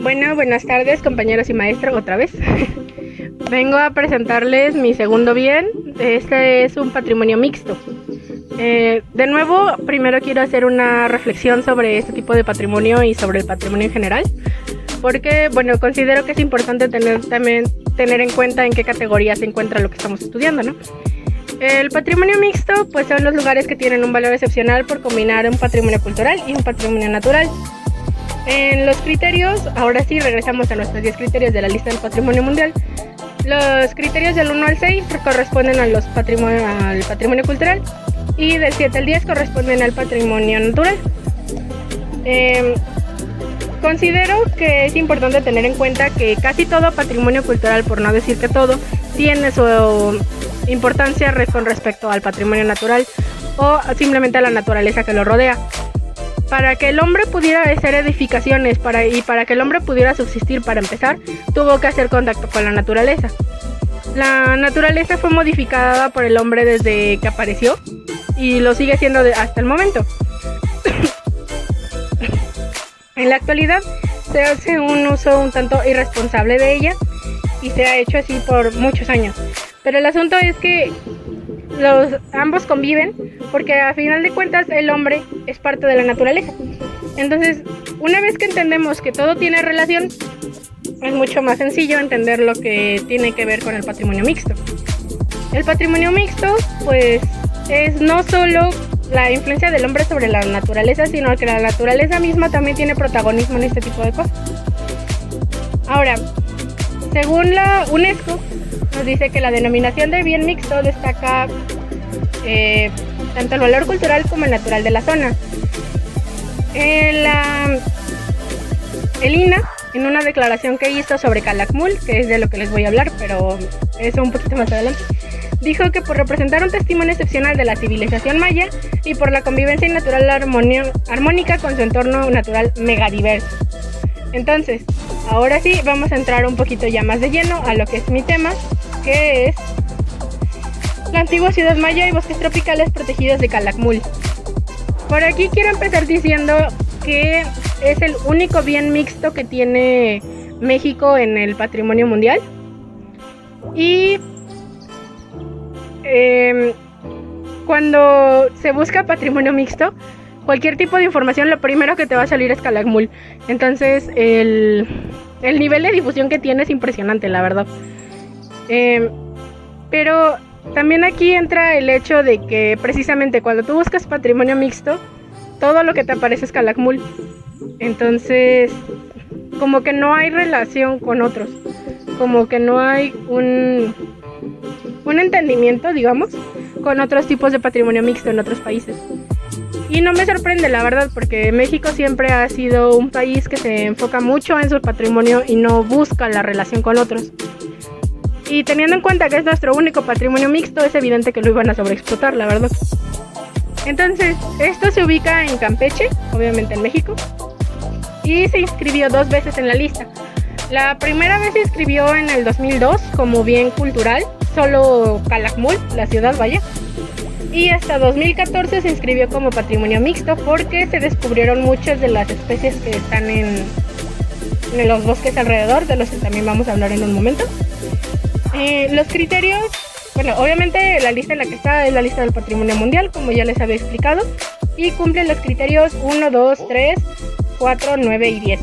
Bueno, buenas tardes, compañeros y maestros, otra vez. Vengo a presentarles mi segundo bien. Este es un patrimonio mixto. De nuevo, primero quiero hacer una reflexión sobre este tipo de patrimonio y sobre el patrimonio en general, porque, bueno, considero que es importante tener en cuenta en qué categoría se encuentra lo que estamos estudiando, ¿no? El patrimonio mixto, pues son los lugares que tienen un valor excepcional por combinar un patrimonio cultural y un patrimonio natural. En los criterios, ahora sí regresamos a nuestros 10 criterios de la lista del patrimonio mundial. Los criterios del 1 al 6 corresponden al patrimonio cultural y del 7 al 10 corresponden al patrimonio natural. Considero que es importante tener en cuenta que casi todo patrimonio cultural, por no decir que todo, tiene su importancia con respecto al patrimonio natural o simplemente a la naturaleza que lo rodea. Para que el hombre pudiera hacer edificaciones y para que el hombre pudiera subsistir, para empezar, tuvo que hacer contacto con la naturaleza. La naturaleza fue modificada por el hombre desde que apareció y lo sigue siendo hasta el momento. En la actualidad se hace un uso un tanto irresponsable de ella y se ha hecho así por muchos años. Pero el asunto es que ambos conviven porque a final de cuentas el hombre es parte de la naturaleza. Entonces, una vez que entendemos que todo tiene relación, es mucho más sencillo entender lo que tiene que ver con el patrimonio mixto. El patrimonio mixto, pues, es no solo la influencia del hombre sobre la naturaleza, sino que la naturaleza misma también tiene protagonismo en este tipo de cosas. Ahora, según la UNESCO, nos dice que la denominación de bien mixto destaca tanto el valor cultural como el natural de la zona. El INAH, en una declaración que hizo sobre Calakmul, que es de lo que les voy a hablar, pero eso un poquito más adelante, dijo que por representar un testimonio excepcional de la civilización maya y por la convivencia natural armónica con su entorno natural megadiverso. Entonces, ahora sí, vamos a entrar un poquito ya más de lleno a lo que es mi tema, que es la antigua ciudad maya y bosques tropicales protegidos de Calakmul. Por aquí quiero empezar diciendo que es el único bien mixto que tiene México en el patrimonio mundial. Y cuando se busca patrimonio mixto, cualquier tipo de información, lo primero que te va a salir es Calakmul. Entonces el nivel de difusión que tiene es impresionante, la verdad. Pero también aquí entra el hecho de que precisamente cuando tú buscas patrimonio mixto, todo lo que te aparece es Calakmul. Entonces, como que no hay relación con otros, como que no hay un entendimiento, digamos, con otros tipos de patrimonio mixto en otros países. Y no me sorprende, la verdad, porque México siempre ha sido un país que se enfoca mucho en su patrimonio y no busca la relación con otros. Y teniendo en cuenta que es nuestro único patrimonio mixto, es evidente que lo iban a sobreexplotar, la verdad. Entonces, esto se ubica en Campeche, obviamente en México, y se inscribió 2 veces en la lista. La primera vez se inscribió en el 2002 como bien cultural, solo Calakmul, la ciudad, vaya. Y hasta 2014 se inscribió como patrimonio mixto porque se descubrieron muchas de las especies que están en los bosques alrededor, de los que también vamos a hablar en un momento. Los criterios, bueno, obviamente la lista en la que está es la lista del patrimonio mundial, como ya les había explicado, y cumple los criterios 1, 2, 3, 4, 9 y 10.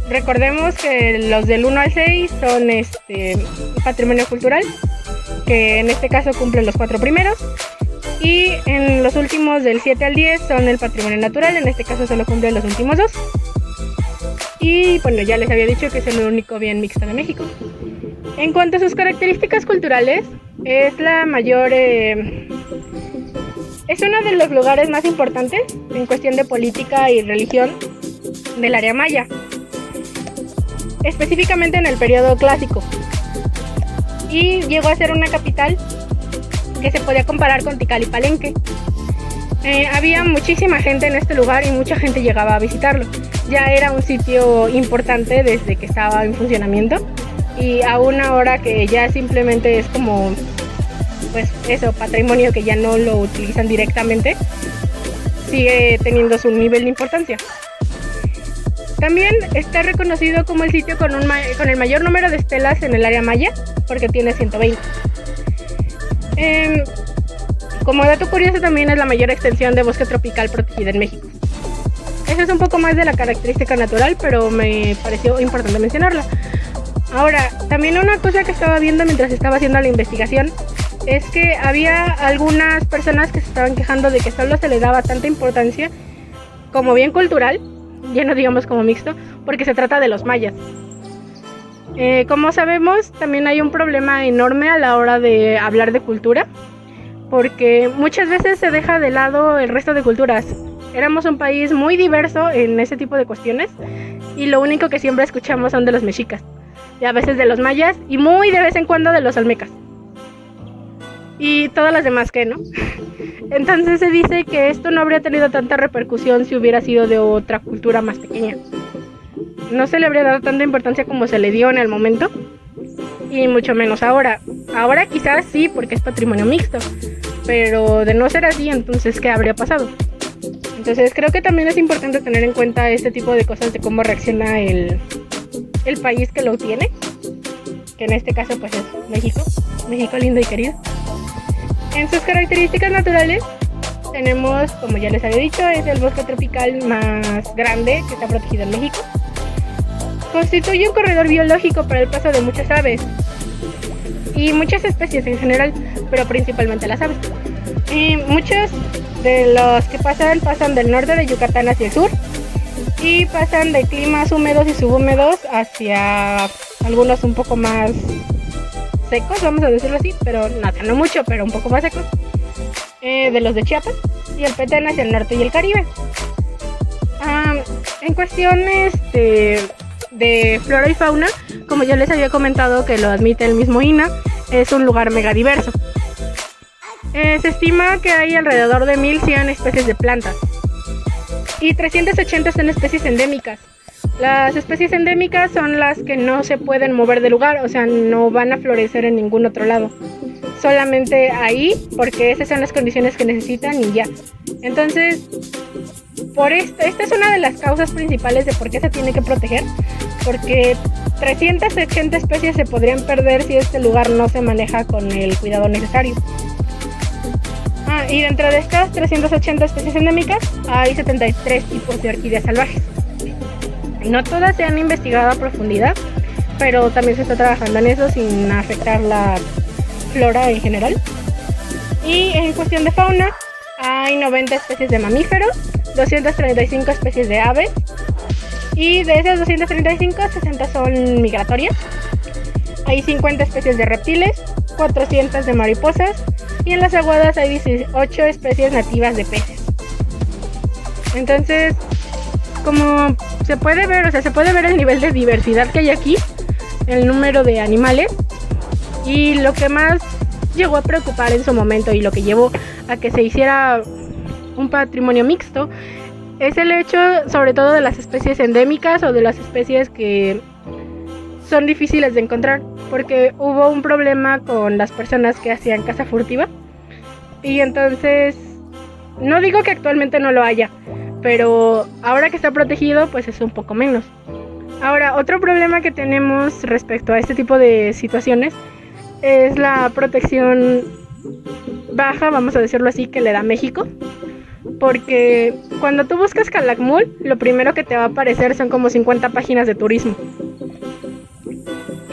Recordemos que los del 1 al 6 son patrimonio cultural, que en este caso cumplen los 4 primeros, y en los últimos del 7 al 10 son el patrimonio natural, en este caso solo cumplen los últimos 2. Y bueno, ya les había dicho que es el único bien mixto de México. En cuanto a sus características culturales, es la mayor... es uno de los lugares más importantes en cuestión de política y religión del área maya, específicamente en el periodo clásico. Y llegó a ser una capital que se podía comparar con Tikal y Palenque. Había muchísima gente en este lugar y mucha gente llegaba a visitarlo. Ya era un sitio importante desde que estaba en funcionamiento, y aún ahora que ya simplemente es como, pues eso, patrimonio que ya no lo utilizan directamente, sigue teniendo su nivel de importancia. También está reconocido como el sitio con el mayor número de estelas en el área maya, porque tiene 120. Como dato curioso, también es la mayor extensión de bosque tropical protegida en México. Eso es un poco más de la característica natural, pero me pareció importante mencionarla. Ahora, también una cosa que estaba viendo mientras estaba haciendo la investigación es que había algunas personas que se estaban quejando de que solo se le daba tanta importancia como bien cultural, ya no digamos como mixto, porque se trata de los mayas. Como sabemos, también hay un problema enorme a la hora de hablar de cultura, porque muchas veces se deja de lado el resto de culturas. Éramos un país muy diverso en ese tipo de cuestiones y lo único que siempre escuchamos son de los mexicas, y a veces de los mayas y muy de vez en cuando de los olmecas. Y todas las demás que no. Entonces se dice que esto no habría tenido tanta repercusión si hubiera sido de otra cultura más pequeña. No se le habría dado tanta importancia como se le dio en el momento, y mucho menos ahora. Ahora quizás sí, porque es patrimonio mixto, pero de no ser así, entonces ¿qué habría pasado? Entonces creo que también es importante tener en cuenta este tipo de cosas de cómo reacciona el país que lo tiene, que en este caso pues es México, México lindo y querido. En sus características naturales tenemos, como ya les había dicho, es el bosque tropical más grande que está protegido en México. Constituye un corredor biológico para el paso de muchas aves y muchas especies en general, pero principalmente las aves. Y muchos de los que pasan del norte de Yucatán hacia el sur, y pasan de climas húmedos y subhúmedos hacia algunos un poco más secos, vamos a decirlo así, pero no mucho, pero un poco más secos, de los de Chiapas, y el petén hacia el norte y el Caribe. En cuestiones de flora y fauna, como ya les había comentado, que lo admite el mismo INAH, es un lugar mega diverso. Se estima que hay alrededor de 1100 especies de plantas y 380 son especies endémicas. Las especies endémicas son las que no se pueden mover del lugar, o sea, no van a florecer en ningún otro lado, solamente ahí, porque esas son las condiciones que necesitan y ya. Entonces, esta es una de las causas principales de por qué se tiene que proteger, porque 380 especies se podrían perder si este lugar no se maneja con el cuidado necesario. Y dentro de estas 380 especies endémicas hay 73 tipos de orquídeas salvajes. No todas se han investigado a profundidad, pero también se está trabajando en eso sin afectar la flora en general. Y en cuestión de fauna, hay 90 especies de mamíferos, 235 especies de aves, y de esas 235, 60 son migratorias. Hay 50 especies de reptiles, 400 de mariposas, y en las aguadas hay 18 especies nativas de peces. Entonces, como se puede ver, se puede ver el nivel de diversidad que hay aquí, el número de animales, y lo que más llegó a preocupar en su momento y lo que llevó a que se hiciera un patrimonio mixto es el hecho sobre todo de las especies endémicas o de las especies que son difíciles de encontrar, porque hubo un problema con las personas que hacían caza furtiva, y entonces no digo que actualmente no lo haya, pero ahora que está protegido pues es un poco menos. Ahora, otro problema que tenemos respecto a este tipo de situaciones es la protección baja, vamos a decirlo así, que le da México, porque cuando tú buscas Calakmul, lo primero que te va a aparecer son como 50 páginas de turismo.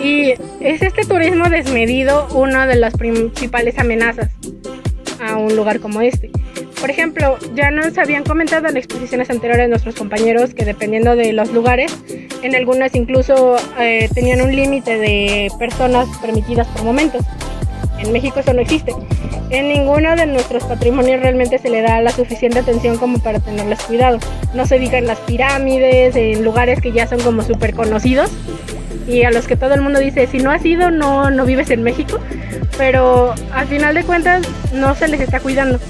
Y es este turismo desmedido una de las principales amenazas a un lugar como este. Por ejemplo, ya nos habían comentado en exposiciones anteriores nuestros compañeros que dependiendo de los lugares, en algunas incluso tenían un límite de personas permitidas por momentos. En México eso no existe. En ninguno de nuestros patrimonios realmente se le da la suficiente atención como para tenerles cuidado. No se diga en las pirámides, en lugares que ya son como súper conocidos y a los que todo el mundo dice, si no has ido, no vives en México, pero al final de cuentas no se les está cuidando.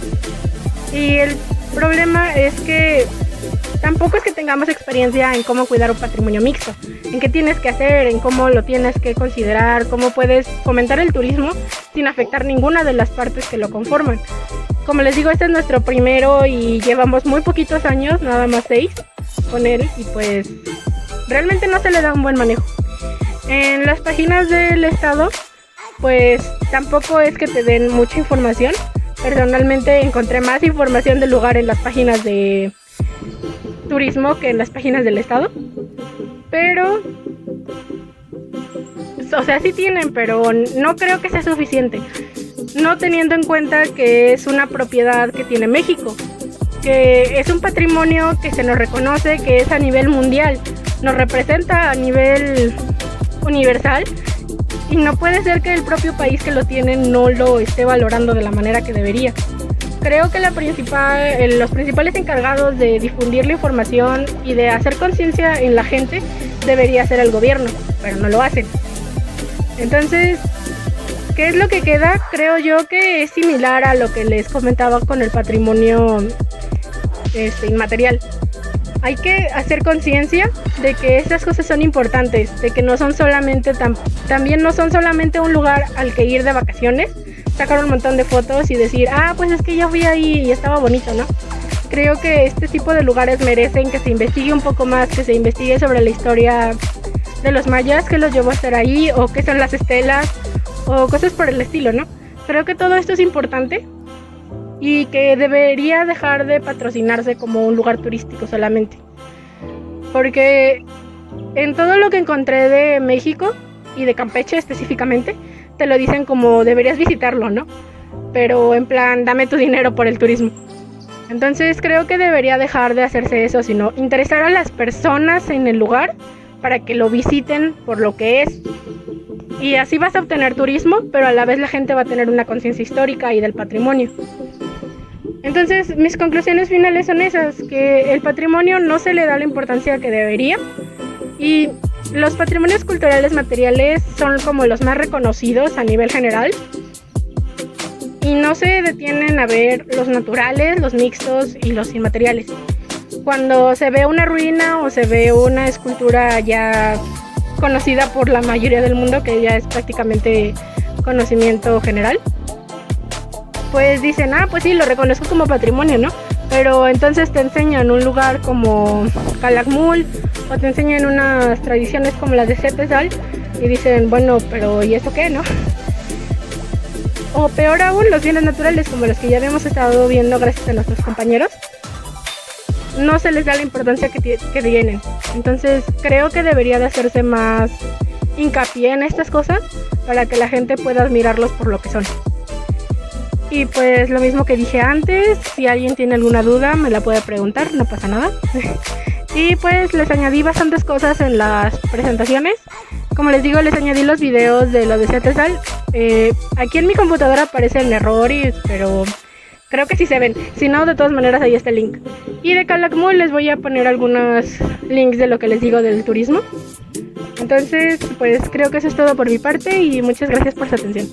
Y el problema es que tampoco es que tengamos experiencia en cómo cuidar un patrimonio mixto, en qué tienes que hacer, en cómo lo tienes que considerar, cómo puedes fomentar el turismo sin afectar ninguna de las partes que lo conforman. Como les digo, este es nuestro primero y llevamos muy poquitos años, nada más 6 con él, y pues realmente no se le da un buen manejo. En las páginas del estado, pues tampoco es que te den mucha información. Personalmente encontré más información del lugar en las páginas de turismo que en las páginas del estado. Pero, o sea, sí tienen, pero no creo que sea suficiente. No teniendo en cuenta que es una propiedad que tiene México, que es un patrimonio que se nos reconoce, que es a nivel mundial, nos representa a nivel universal, y no puede ser que el propio país que lo tiene no lo esté valorando de la manera que debería. Creo que los principales encargados de difundir la información y de hacer conciencia en la gente debería ser el gobierno, pero no lo hacen. Entonces, ¿qué es lo que queda? Creo yo que es similar a lo que les comentaba con el patrimonio inmaterial. Hay que hacer conciencia de que estas cosas son importantes, de que no son solamente también no son solamente un lugar al que ir de vacaciones, sacar un montón de fotos y decir, pues es que ya fui ahí y estaba bonito, ¿no? Creo que este tipo de lugares merecen que se investigue un poco más, que se investigue sobre la historia de los mayas, que los llevó a estar ahí, o qué son las estelas, o cosas por el estilo, ¿no? Creo que todo esto es importante y que debería dejar de patrocinarse como un lugar turístico solamente. Porque en todo lo que encontré de México y de Campeche específicamente, te lo dicen como deberías visitarlo, ¿no? Pero en plan, dame tu dinero por el turismo. Entonces creo que debería dejar de hacerse eso, sino interesar a las personas en el lugar para que lo visiten por lo que es. Y así vas a obtener turismo, pero a la vez la gente va a tener una conciencia histórica y del patrimonio. Entonces, mis conclusiones finales son esas, que el patrimonio no se le da la importancia que debería, y los patrimonios culturales materiales son como los más reconocidos a nivel general, y no se detienen a ver los naturales, los mixtos y los inmateriales. Cuando se ve una ruina o se ve una escultura ya conocida por la mayoría del mundo, que ya es prácticamente conocimiento general, pues dicen, pues sí, lo reconozco como patrimonio, ¿no? Pero entonces te enseñan un lugar como Calakmul, o te enseñan unas tradiciones como las de Zetezal, y dicen, bueno, pero ¿y eso qué, no? O peor aún, los bienes naturales, como los que ya habíamos estado viendo gracias a nuestros compañeros, no se les da la importancia que tienen. Entonces creo que debería de hacerse más hincapié en estas cosas para que la gente pueda admirarlos por lo que son. Y pues lo mismo que dije antes, si alguien tiene alguna duda me la puede preguntar, no pasa nada. Y pues les añadí bastantes cosas en las presentaciones. Como les digo, les añadí los videos de lo de Zetezal. Aquí en mi computadora aparecen errores, pero creo que sí se ven. Si no, de todas maneras ahí está el link. Y de Calakmul les voy a poner algunos links de lo que les digo del turismo. Entonces, pues creo que eso es todo por mi parte y muchas gracias por su atención.